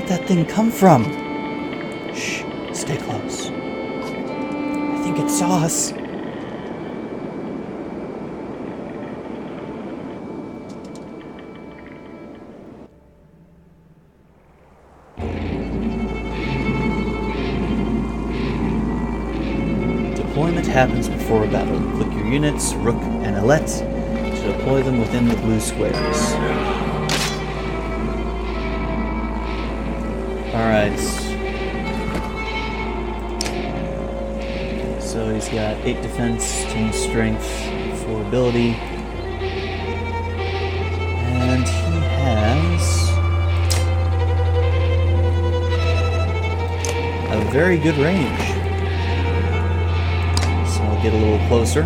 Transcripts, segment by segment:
that thing come from? Shh, stay close. I think it saw us. Deployment happens before a battle. Click your units, Rook and Alette, to deploy them within the blue squares. Alright. So he's got 8 defense, 10 strength, 4 ability. And he has a very good range. So I'll get a little closer.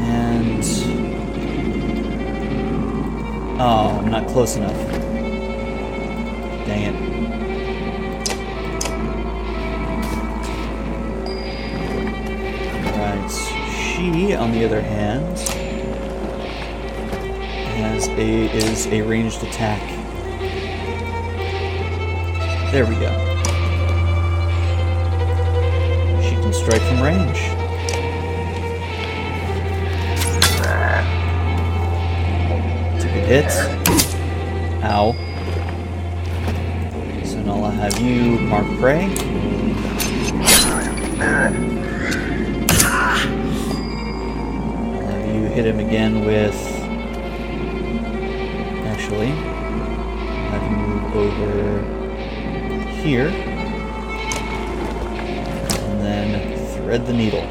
And oh, I'm not close enough. Dang it. Alright, she, on the other hand, is a ranged attack. There we go. She can strike from range. It's a good hit. Ow. So now I'll have you mark prey. I'll have you hit him again with... Actually, I'll have you move over here, and then thread the needle.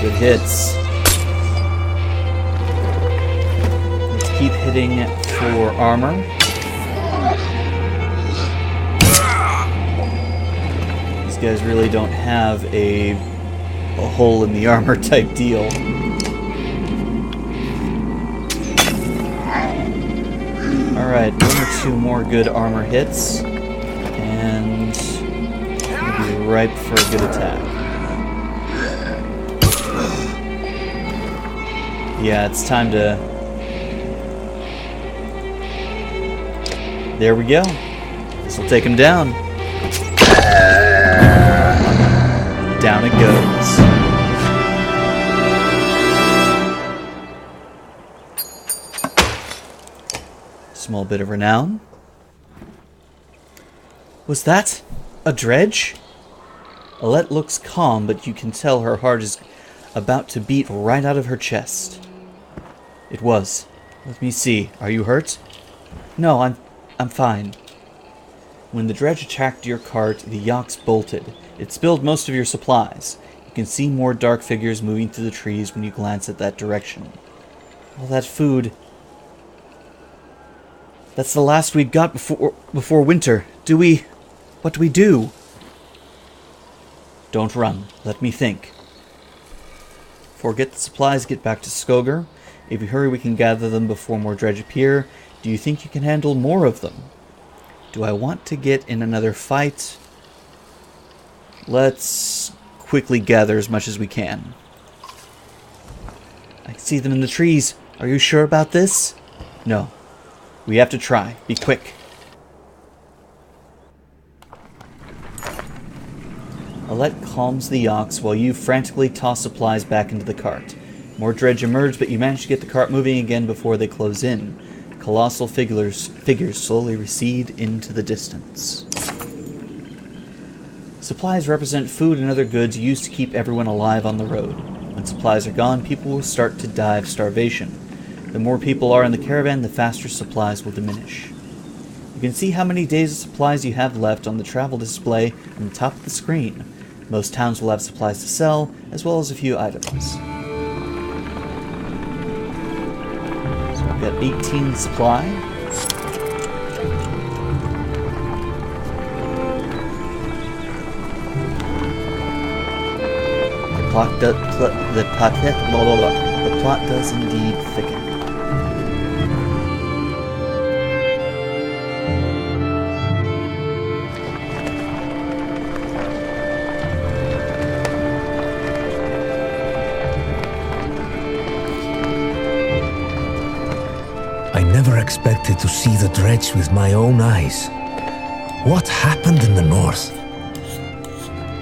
Good hits. Let's keep hitting for armor. These guys really don't have a hole in the armor type deal. Alright, 1 or 2 more good armor hits, and we'll be ripe for a good attack. Yeah, it's time to... There we go. This will take him down. Down it goes. Small bit of renown. Was that a dredge? Alette looks calm, but you can tell her heart is about to beat right out of her chest. It was. Let me see. Are you hurt? No, I'm fine. When the dredge attacked your cart, the yaks bolted. It spilled most of your supplies. You can see more dark figures moving through the trees when you glance at that direction. All that food... That's the last we've got before winter. What do we do? Don't run. Let me think. Forget the supplies, get back to Skogr. If you hurry, we can gather them before more dredge appear. Do you think you can handle more of them? Do I want to get in another fight? Let's quickly gather as much as we can. I can see them in the trees. Are you sure about this? No. We have to try. Be quick. Alette calms the yaks while you frantically toss supplies back into the cart. More dredge emerge, but you manage to get the cart moving again before they close in. Colossal figures slowly recede into the distance. Supplies represent food and other goods used to keep everyone alive on the road. When supplies are gone, people will start to die of starvation. The more people are in the caravan, the faster supplies will diminish. You can see how many days of supplies you have left on the travel display on the top of the screen. Most towns will have supplies to sell, as well as a few items. So we've got 18 supply. The plot does indeed thicken. never expected to see the dredge with my own eyes. What happened in the north?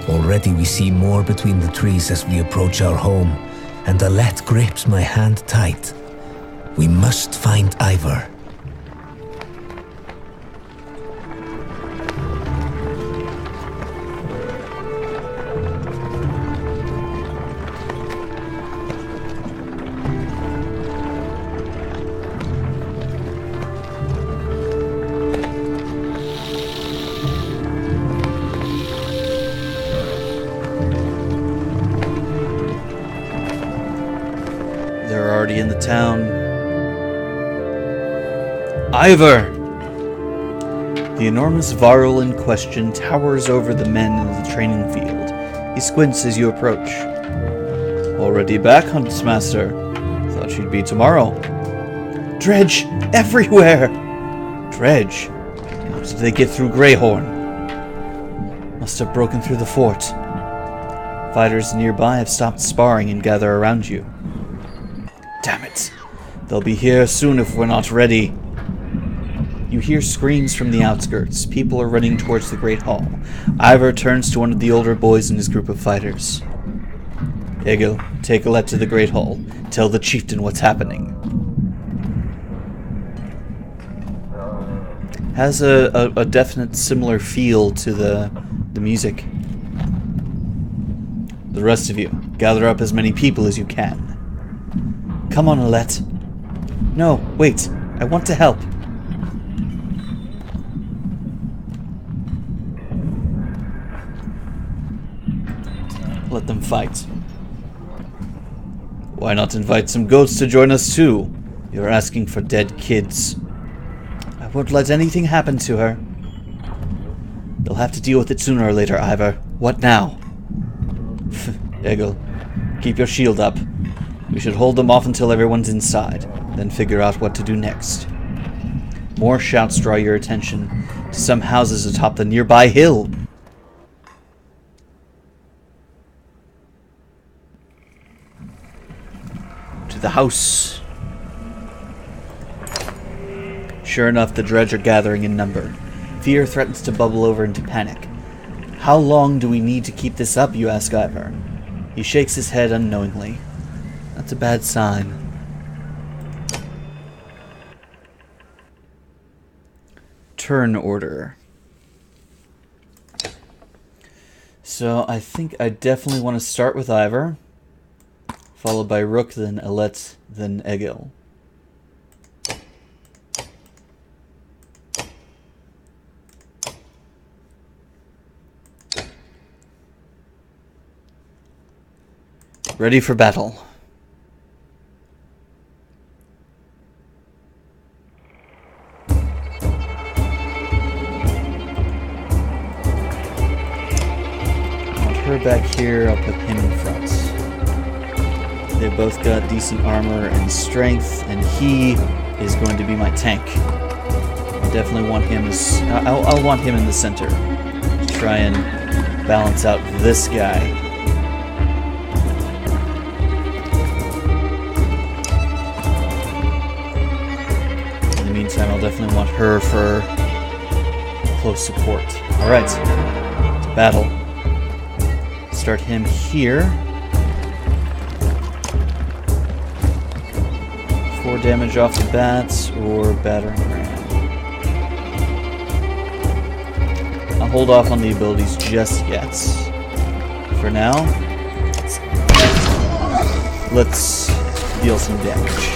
Already we see more between the trees as we approach our home, and Alette grips my hand tight. We must find Ivar. They're already in the town. Ivar! The enormous varl in question towers over the men in the training field. He squints as you approach. Already back, Huntsmaster? Thought you'd be tomorrow. Dredge! Everywhere! Dredge? How did they get through Greyhorn? Must have broken through the fort. Fighters nearby have stopped sparring and gather around you. Damn it. They'll be here soon if we're not ready. You hear screams from the outskirts. People are running towards the Great Hall. Ivar turns to one of the older boys in his group of fighters. Egil, take Alette to the Great Hall. Tell the chieftain what's happening. Has a definite similar feel to the music. The rest of you, gather up as many people as you can. Come on, Alette. No, wait. I want to help. Let them fight. Why not invite some goats to join us too? You're asking for dead kids. I won't let anything happen to her. You'll have to deal with it sooner or later, Ivar. What now? Egil, keep your shield up. We should hold them off until everyone's inside, then figure out what to do next. More shouts draw your attention to some houses atop the nearby hill. To the house. Sure enough, the dredge are gathering in number. Fear threatens to bubble over into panic. How long do we need to keep this up, you ask Ivar. He shakes his head unknowingly. That's a bad sign. Turn order. So I think I definitely want to start with Ivar, followed by Rook, then Alette, then Egil. Ready for battle. Her back here, I'll put him in front. They both got decent armor and strength, and he is going to be my tank. I definitely want him as... I'll want him in the center to try and balance out this guy. In the meantime, I'll definitely want her for close support. Alright, to battle. Start him here. 4 damage off the bat or battering ram. I'll hold off on the abilities just yet. For now, let's deal some damage.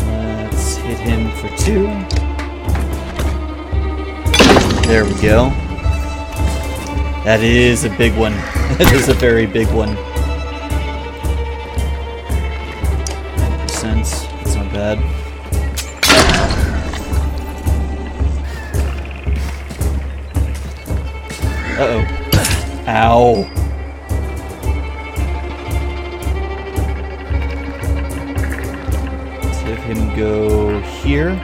Let's hit him for 2. There we go. That is a big one. That is a very big one. 10%. That's not bad. Uh-oh. Ow. Let's have him go here.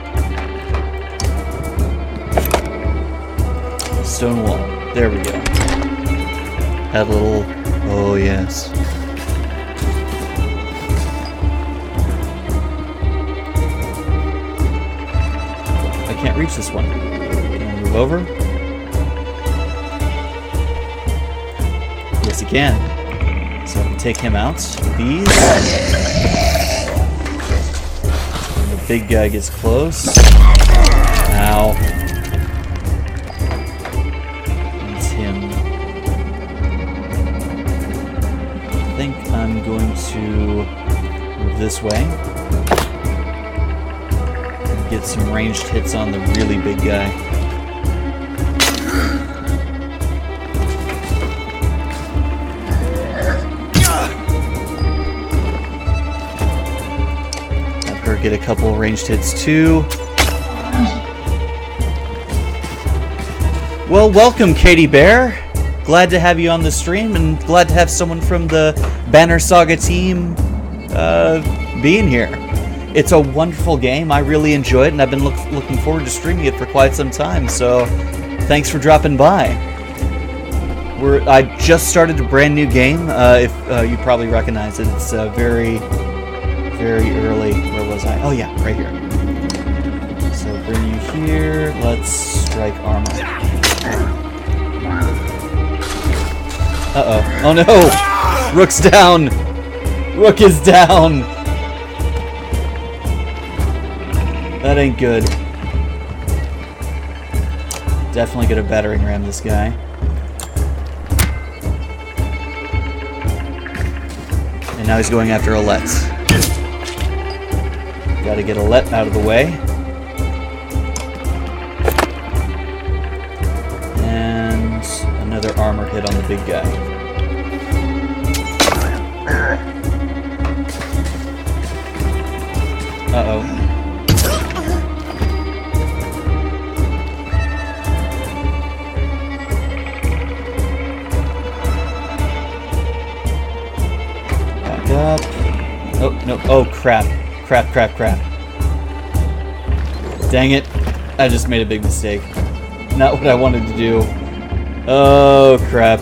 Stone wall. There we go. Had a little... Oh, yes. can't reach this one. Can I move over? Yes, he can. So I can take him out with these. And the big guy gets close. Ow. That's him. I think I'm going to move this way. And get some ranged hits on the really big guy. Get a couple ranged hits too. Well, welcome, Katie Bear. Glad to have you on the stream, and glad to have someone from the Banner Saga team being here. It's a wonderful game. I really enjoy it, and I've been looking forward to streaming it for quite some time. So, thanks for dropping by. I just started a brand new game. If you probably recognize it, it's very early. Where was I? Oh yeah, right here. So bring you here. Let's strike armor. Uh-oh. Oh no! Rook's down! Rook is down! That ain't good. Definitely gonna battering ram this guy. And now he's going after Alette. Gotta get Alette out of the way. And another armor hit on the big guy. Uh-oh. Back up. Oh, no. Oh, crap. Crap. Dang it. I just made a big mistake. Not what I wanted to do. Oh, crap.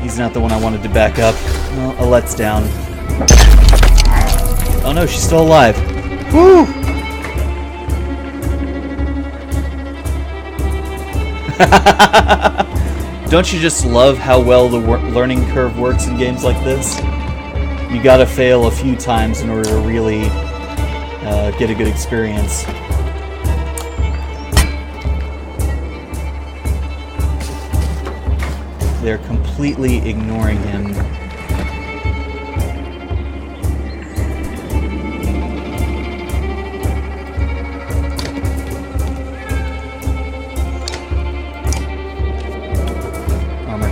He's not the one I wanted to back up. Well, Alette's down. Oh no, she's still alive. Woo! Don't you just love how well the learning curve works in games like this? You gotta fail a few times in order to really get a good experience. They're completely ignoring him.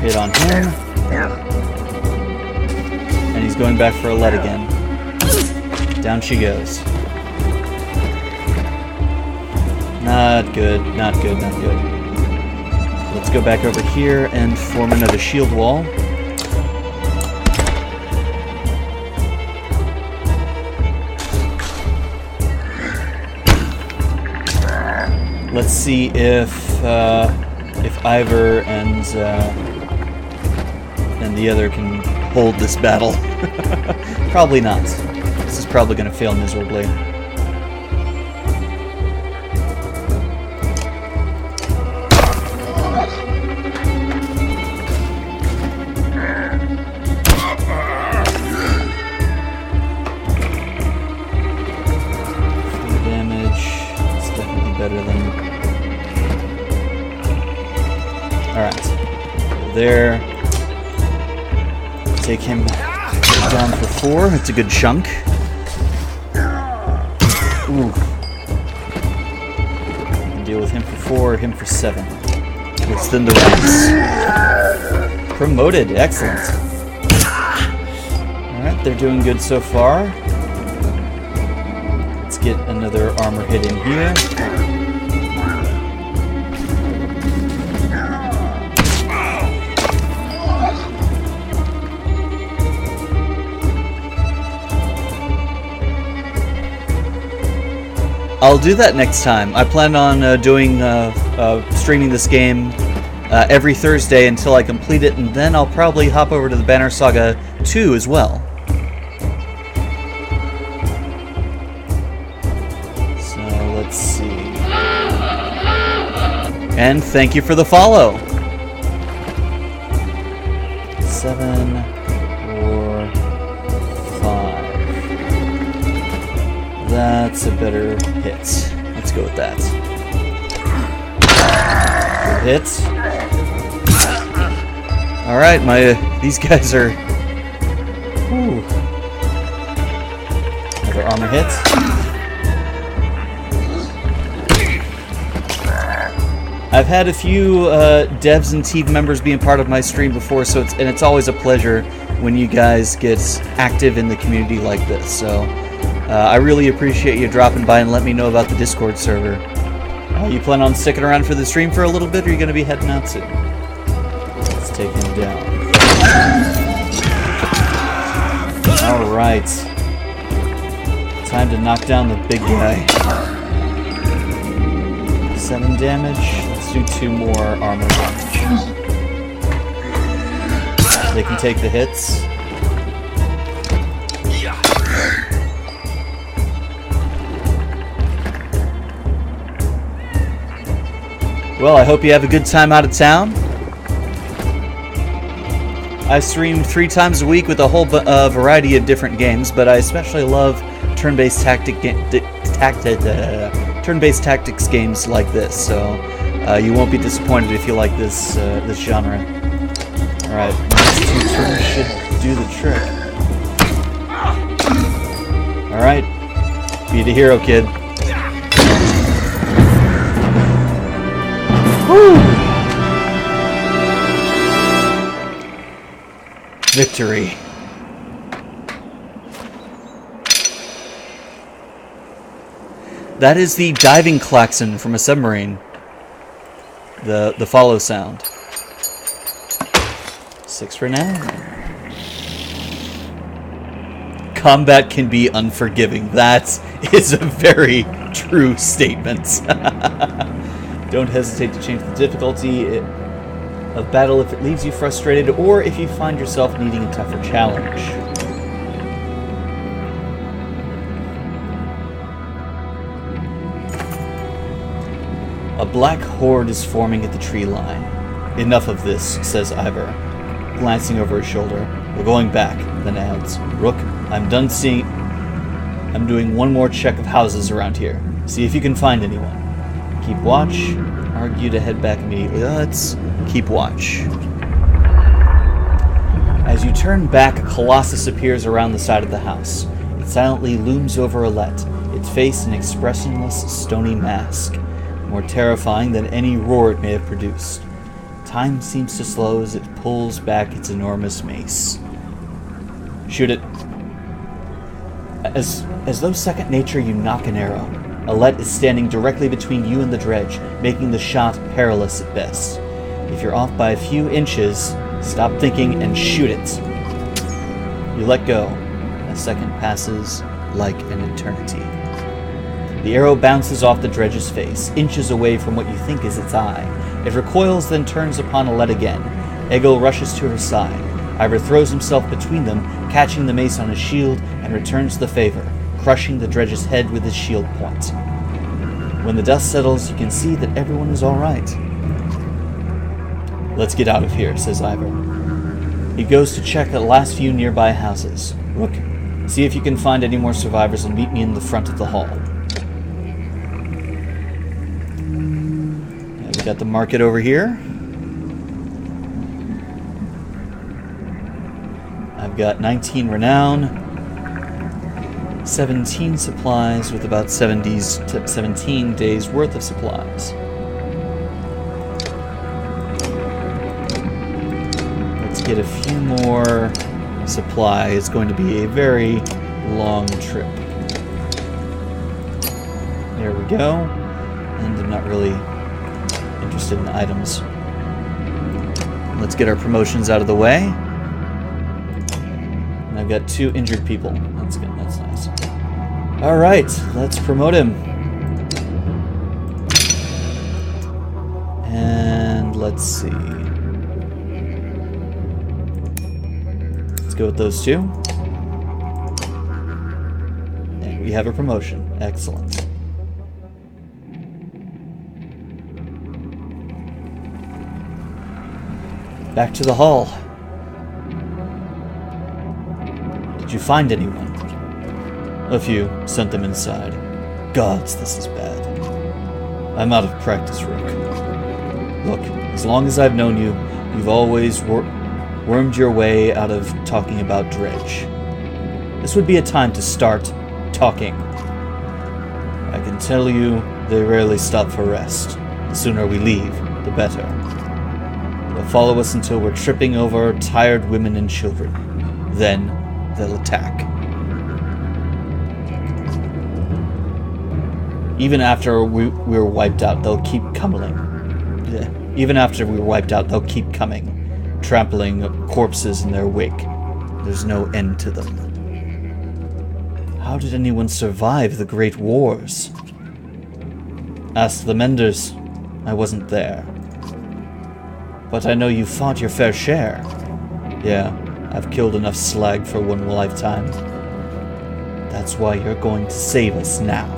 Hit on him. And he's going back for Alette again. Down she goes. Not good. Let's go back over here and form another shield wall. Let's see if Ivor and the other can hold this battle. Probably not. This is probably going to fail miserably. Full damage. It's definitely better than... Alright. There. Take him down for 4. It's a good chunk. Ooh. Can deal with him for 4, him for 7. Let's thin the ranks. Promoted. Excellent. Alright, they're doing good so far. Let's get another armor hit in here. I'll do that next time. I plan on streaming this game every Thursday until I complete it, and then I'll probably hop over to the Banner Saga 2 as well. And thank you for the follow. 7 or 5. That's a better hit. Let's go with that. Good hit. Alright, these guys are... Ooh. Another armor hit. I've had a few devs and team members being part of my stream before, so it's always a pleasure when you guys get active in the community like this. So I really appreciate you dropping by and let me know about the Discord server. You plan on sticking around for the stream for a little bit, or are you going to be heading out soon? Let's take him down. All right, time to knock down the big guy. 7 damage. Let's do 2 more armor damage. They can take the hits. Well, I hope you have a good time out of town. I stream 3 times a week with a whole variety of different games, but I especially love turn-based turn-based tactics games like this. So you won't be disappointed if you like this this genre. All right, these 2 turns should do the trick. All right, be the hero, kid. Woo! Victory. That is the diving klaxon from a submarine. The follow sound. 6 for now. Combat can be unforgiving. That is a very true statement. Don't hesitate to change the difficulty of battle if it leaves you frustrated or if you find yourself needing a tougher challenge. A black horde is forming at the tree line. Enough of this, says Ivor, glancing over his shoulder. We're going back, then adds, Rook, I'm done seeing... I'm doing one more check of houses around here. See if you can find anyone. Keep watch. Argue to head back immediately. Let's keep watch. As you turn back, a colossus appears around the side of the house. It silently looms over Alette, its face an expressionless, stony mask, more terrifying than any roar it may have produced. Time seems to slow as it pulls back its enormous mace. Shoot it. As though second nature, you knock an arrow. Alette is standing directly between you and the dredge, making the shot perilous at best. If you're off by a few inches, stop thinking and shoot it. You let go. A second passes like an eternity. The arrow bounces off the dredge's face, inches away from what you think is its eye. It recoils, then turns upon Alette again. Egil rushes to her side. Ivor throws himself between them, catching the mace on his shield, and returns the favor, crushing the dredge's head with his shield point. When the dust settles, you can see that everyone is all right. Let's get out of here, says Ivor. He goes to check the last few nearby houses. Rook, see if you can find any more survivors and meet me in the front of the hall. We got the market over here. I've got 19 renown, 17 supplies with about 17 days worth of supplies. Let's get a few more supply. It's going to be a very long trip. There we go. And I'm not really interested in items. Let's get our promotions out of the way. And I've got 2 injured people. That's good. That's nice. All right, let's promote him. And let's see. Let's go with those 2. And we have a promotion. Excellent. Back to the hall. Did you find anyone? A few. Sent them inside. Gods, this is bad. I'm out of practice, Rook. Look, as long as I've known you, you've always wormed your way out of talking about Dredge. This would be a time to start talking. I can tell you, they rarely stop for rest. The sooner we leave, the better. They'll follow us until we're tripping over tired women and children. Then, they'll attack. Even after we're wiped out, they'll keep coming. Even after we're wiped out, they'll keep coming, trampling corpses in their wake. There's no end to them. How did anyone survive the Great Wars? Ask the Menders. I wasn't there. But I know you fought your fair share. Yeah, I've killed enough slag for one lifetime. That's why you're going to save us now.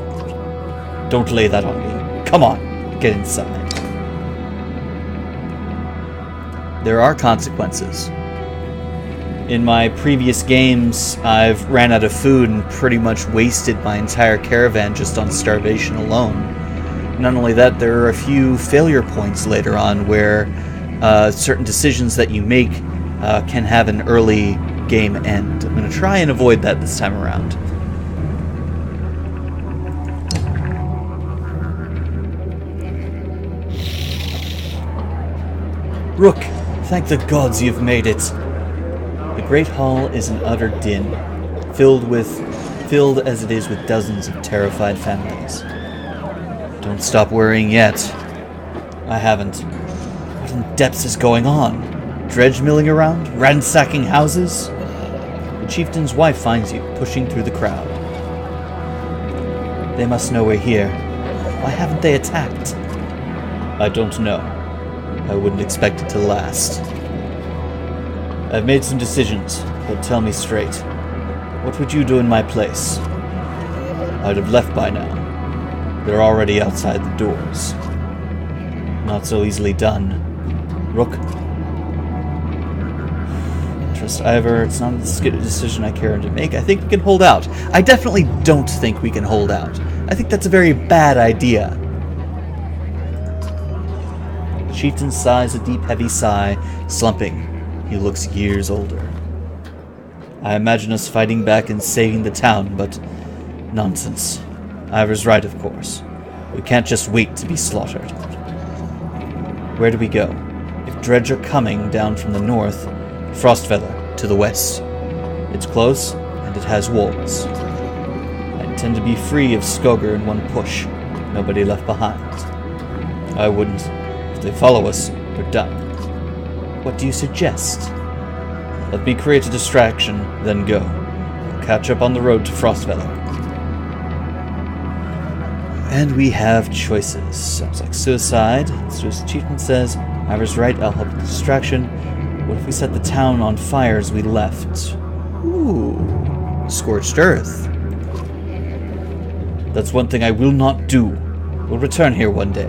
Don't lay that on me. Come on, get inside. There are consequences. In my previous games, I've ran out of food and pretty much wasted my entire caravan just on starvation alone. Not only that, there are a few failure points later on where certain decisions that you make can have an early game end. I'm going to try and avoid that this time around. Rook, thank the gods you've made it. The Great Hall is an utter din, filled as it is with dozens of terrified families. Don't stop worrying yet. I haven't. What in the depths is going on? Dredge milling around? Ransacking houses? The chieftain's wife finds you, pushing through the crowd. They must know we're here. Why haven't they attacked? I don't know. I wouldn't expect it to last. I've made some decisions, but tell me straight. What would you do in my place? I'd have left by now. They're already outside the doors. Not so easily done. Rook. Trust Ivor, it's not a decision I care to make. I think we can hold out. I definitely don't think we can hold out. I think that's a very bad idea. The chieftain sighs a deep, heavy sigh, slumping. He looks years older. I imagine us fighting back and saving the town, but nonsense. Ivor's right, of course. We can't just wait to be slaughtered. Where do we go? If Dredge are coming down from the north, Frostfeather to the west. It's close, and it has walls. I intend to be free of Skogr in one push. Nobody left behind. I wouldn't. If they follow us, we're done. What do you suggest? Let me create a distraction, then go. I'll catch up on the road to Frostfeather. And we have choices. Sounds like suicide. Suicide Chieftain says, Ivor's right, I'll help with the distraction. What if we set the town on fire as we left? Ooh. Scorched earth. That's one thing I will not do. We'll return here one day,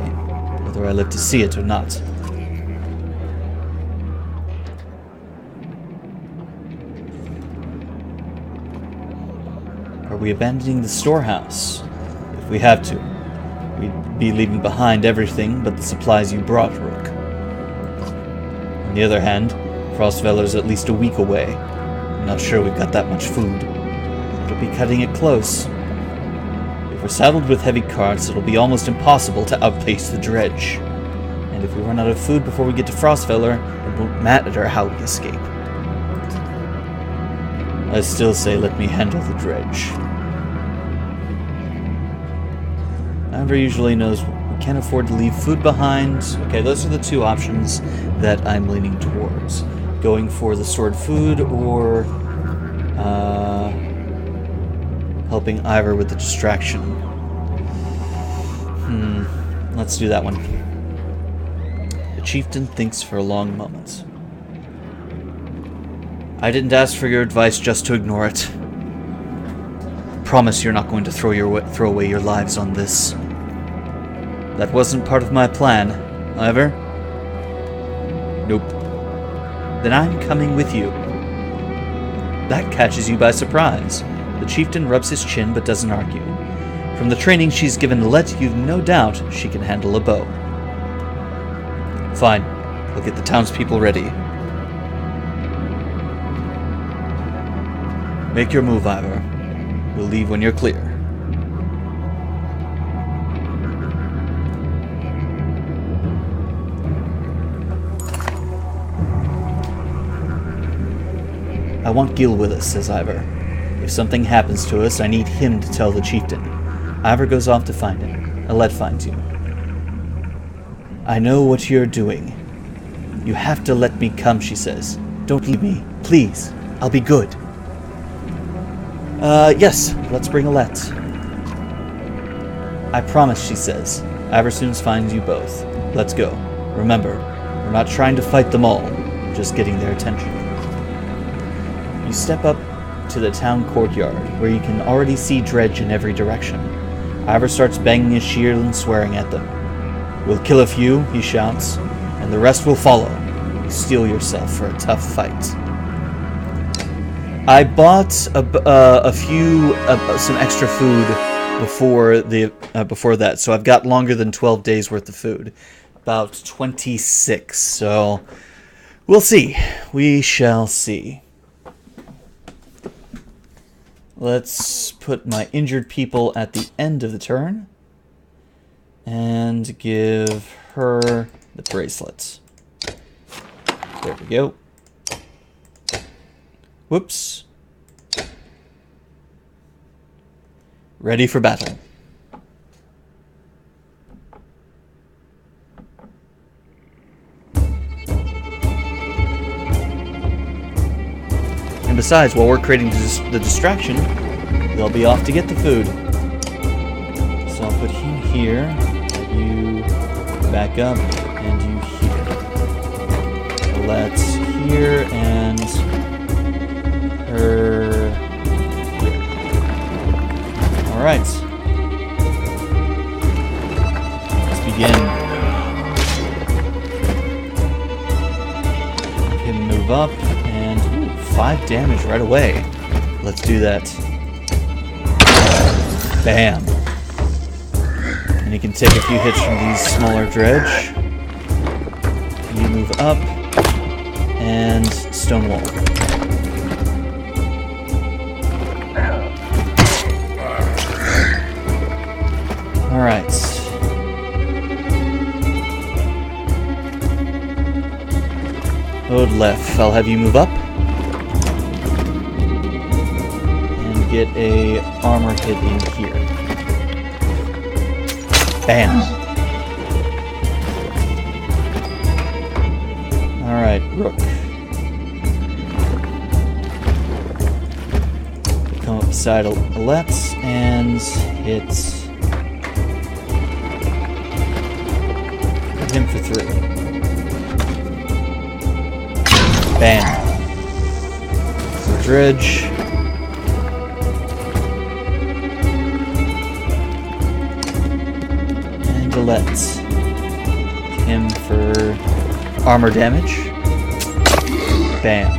whether I live to see it or not. Are we abandoning the storehouse? If we have to, we'd be leaving behind everything but the supplies you brought, Rook. On the other hand, Frostfeller's at least a week away. I'm not sure we've got that much food. It'll be cutting it close. If we're saddled with heavy carts, it'll be almost impossible to outpace the Dredge. And if we run out of food before we get to Frostfeller, it won't matter how we escape. I still say let me handle the Dredge. Ivor usually knows we can't afford to leave food behind. Okay, those are the two options that I'm leaning towards. Going for the stored food or helping Ivor with the distraction. Let's do that one. The chieftain thinks for a long moment. I didn't ask for your advice just to ignore it. Promise you're not going to throw away your lives on this. That wasn't part of my plan, Ivor. Nope. Then I'm coming with you. That catches you by surprise. The chieftain rubs his chin but doesn't argue. From the training she's given Alette, you've no doubt she can handle a bow. Fine. I'll get the townspeople ready. Make your move, Ivor. We'll leave when you're clear. I want Gil with us, says Ivor. If something happens to us, I need him to tell the chieftain. Ivor goes off to find him. Alette finds you. I know what you're doing. You have to let me come, she says. Don't leave me. Please. I'll be good. Yes. Let's bring Alette. I promise, she says. Ivor soon finds you both. Let's go. Remember, we're not trying to fight them all. We're just getting their attention. You step up to the town courtyard, where you can already see Dredge in every direction. Ivor starts banging his shield and swearing at them. We'll kill a few, he shouts, and the rest will follow. You steel yourself for a tough fight. I bought some extra food before that, so I've got longer than 12 days worth of food. About 26, so we'll see. We shall see. Let's put my injured people at the end of the turn and give her the bracelets. There we go. Whoops. Ready for battle. And besides, while we're creating the distraction, they'll be off to get the food. So I'll put him here, you back up, and you here. Let's here, and her here. Alright. Let's begin. Have him move up, and 5 damage right away. Let's do that. Bam. And you can take a few hits from these smaller dredge. You move up, and stonewall. Alright. Odlef, I'll have you move up. And get a armor hit in here. Bam! Alright, Rook. Come up beside Alette and hit him for 3. Bam. Dredge. And Alette. Him for armor damage. Bam.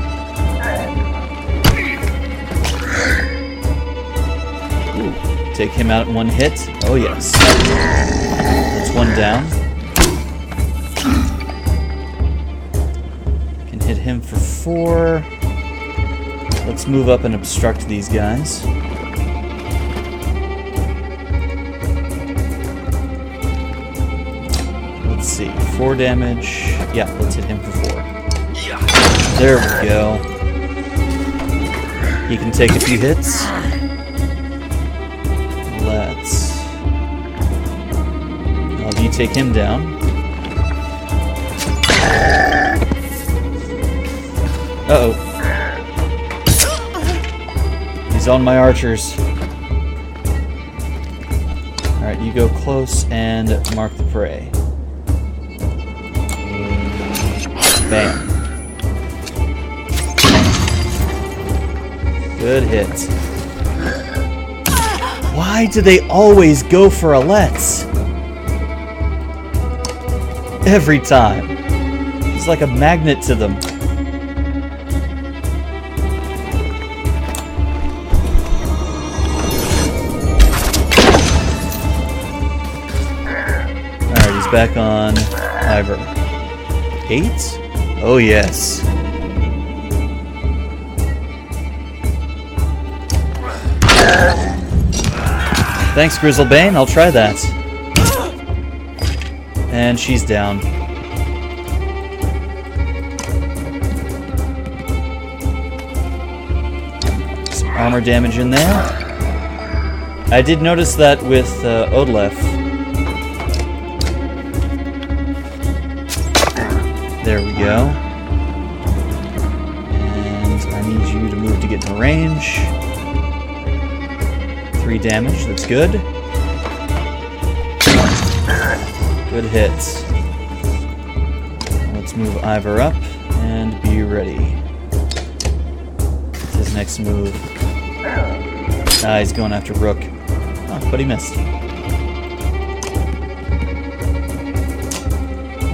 Ooh. Take him out in 1 hit. Oh yes. That's 1 down. Can hit him for 4. Let's move up and obstruct these guys. Let's see. 4 damage. Yeah, let's hit him for 4. There we go. He can take a few hits. I'll have you take him down. Uh-oh. He's on my archers. Alright, you go close and mark the prey. Bam. Good hit. Why do they always go for Alette? Every time. He's like a magnet to them. She's back on Ivor. 8? Oh, yes. Thanks, Grizzlebane. I'll try that. And she's down. Some armor damage in there. I did notice that with Odlef. There we go. And I need you to move to get in range. 3 damage, that's good. Good hits. Let's move Ivor up and be ready. What's his next move? Ah, he's going after Rook. Oh, but he missed.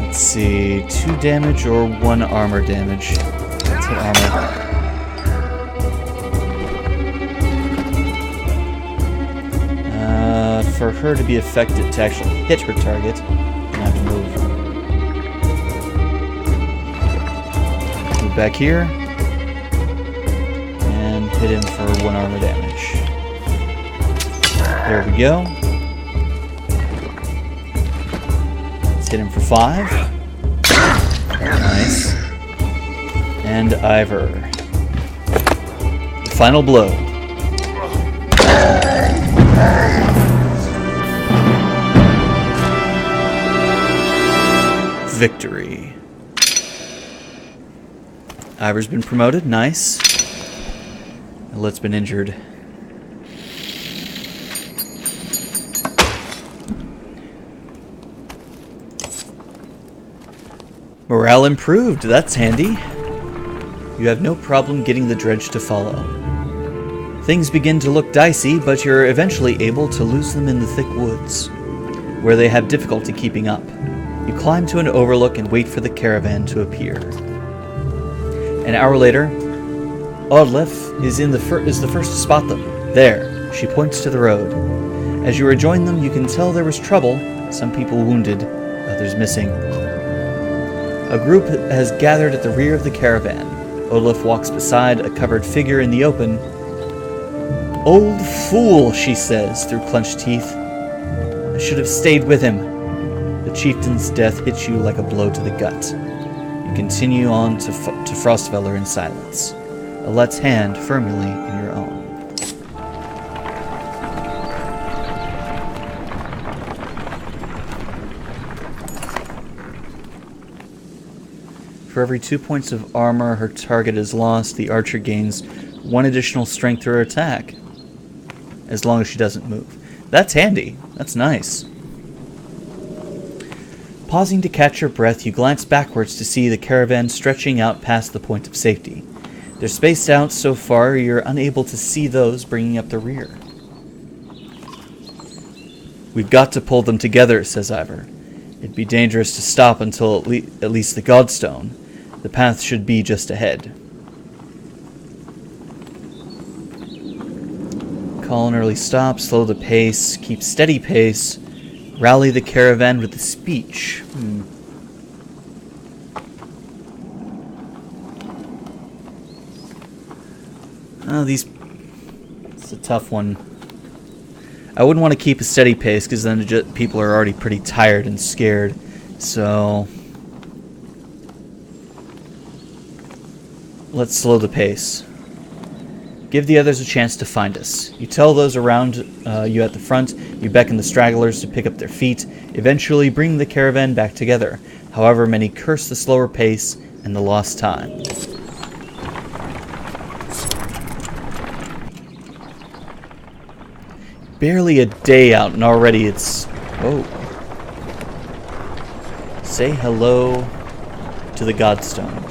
Let's see, 2 damage or 1 armor damage. Let's hit armor. For her to be effective, to actually hit her target, I'm gonna have to move back here and hit him for 1 armor damage. There we go. Let's hit him for 5. Nice. And Ivor. The final blow. Victory. Ivor's been promoted, nice. Let's been injured. Morale improved, that's handy. You have no problem getting the dredge to follow. Things begin to look dicey, but you're eventually able to lose them in the thick woods, where they have difficulty keeping up. You climb to an overlook and wait for the caravan to appear. An hour later, Odlef is the first to spot them. There, she points to the road. As you rejoin them, you can tell there was trouble, some people wounded, others missing. A group has gathered at the rear of the caravan. Odlef walks beside a covered figure in the open. "Old fool," she says through clenched teeth. "I should have stayed with him." The chieftain's death hits you like a blow to the gut. You continue on to Frostfeller in silence, Alette's hand firmly in your own. For every 2 points of armor her target is lost, the archer gains 1 additional strength to her attack, as long as she doesn't move. That's handy. That's nice. Pausing to catch your breath, you glance backwards to see the caravan stretching out past the point of safety. They're spaced out so far you're unable to see those bringing up the rear. "We've got to pull them together," says Ivor. "It'd be dangerous to stop until at least the Godstone. The path should be just ahead." Call an early stop, slow the pace, keep steady pace. Rally the caravan with a speech. It's a tough one. I wouldn't want to keep a steady pace because then people are already pretty tired and scared. So let's slow the pace. Give the others a chance to find us. You tell those around you at the front, you beckon the stragglers to pick up their feet, eventually bring the caravan back together. However, many curse the slower pace and the lost time. Barely a day out and already it's... Whoa. Say hello to the Godstone.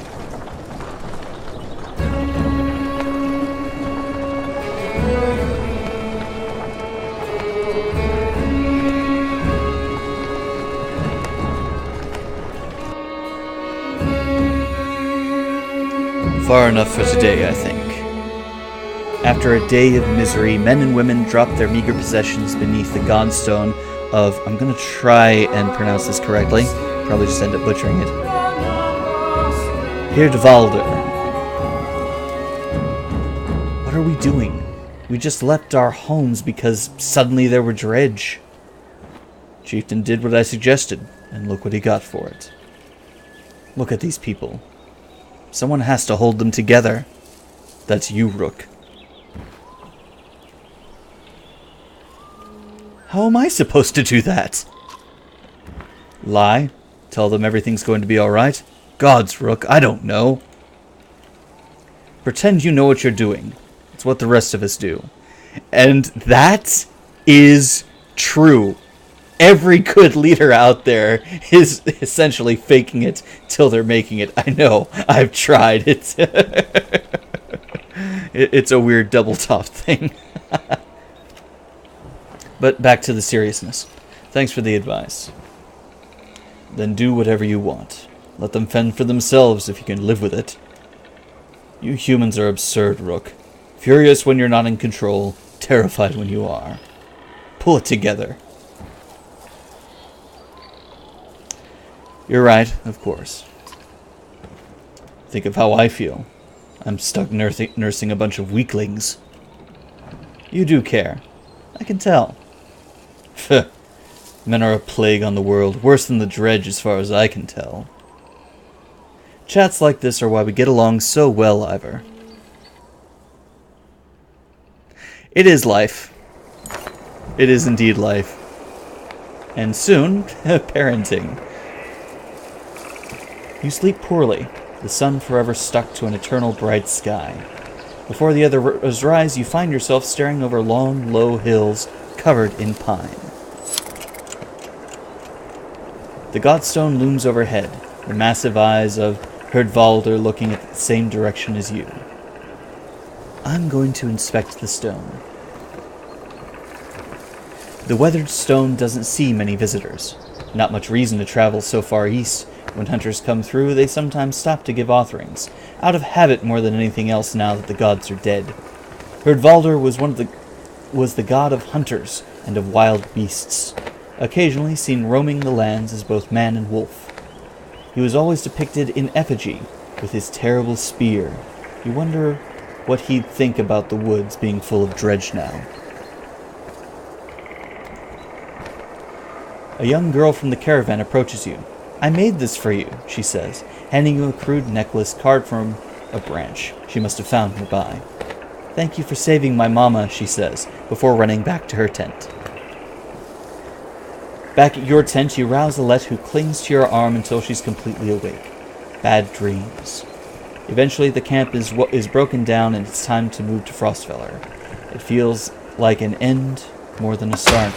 Far enough for today, I think. After a day of misery, men and women drop their meager possessions beneath the Godstone of, I'm going to try and pronounce this correctly, probably just end up butchering it, Hirdvalder. What are we doing? We just left our homes because suddenly there were dredge. Chieftain did what I suggested, and look what he got for it. Look at these people. Someone has to hold them together. That's you, Rook. How am I supposed to do that? Lie? Tell them everything's going to be alright? Gods, Rook, I don't know. Pretend you know what you're doing. It's what the rest of us do. And that is true. Every good leader out there is essentially faking it till they're making it. I know. I've tried. It's a weird double top thing. But back to the seriousness. Thanks for the advice. Then do whatever you want. Let them fend for themselves if you can live with it. You humans are absurd, Rook. Furious when you're not in control, terrified when you are. Pull it together. You're right, of course. Think of how I feel. I'm stuck nursing a bunch of weaklings. You do care. I can tell. Men are a plague on the world, worse than the dredge as far as I can tell. Chats like this are why we get along so well, Ivor. It is life. It is indeed life. And soon, parenting. You sleep poorly, the sun forever stuck to an eternal bright sky. Before the others rise, you find yourself staring over long, low hills covered in pine. The Godstone looms overhead, the massive eyes of Hirdvalder looking at the same direction as you. I'm going to inspect the stone. The weathered stone doesn't see many visitors. Not much reason to travel so far east. When hunters come through, they sometimes stop to give offerings, out of habit more than anything else now that the gods are dead. Hirdvalder was the god of hunters and of wild beasts, occasionally seen roaming the lands as both man and wolf. He was always depicted in effigy, with his terrible spear. You wonder what he'd think about the woods being full of dredge now. A young girl from the caravan approaches you. I made this for you, she says, handing you a crude necklace carved from a branch she must have found nearby. Thank you for saving my mama, she says, before running back to her tent. Back at your tent, you rouse Alette, who clings to your arm until she's completely awake. Bad dreams. Eventually, the camp is broken down and it's time to move to Frostfeller. It feels like an end more than a start.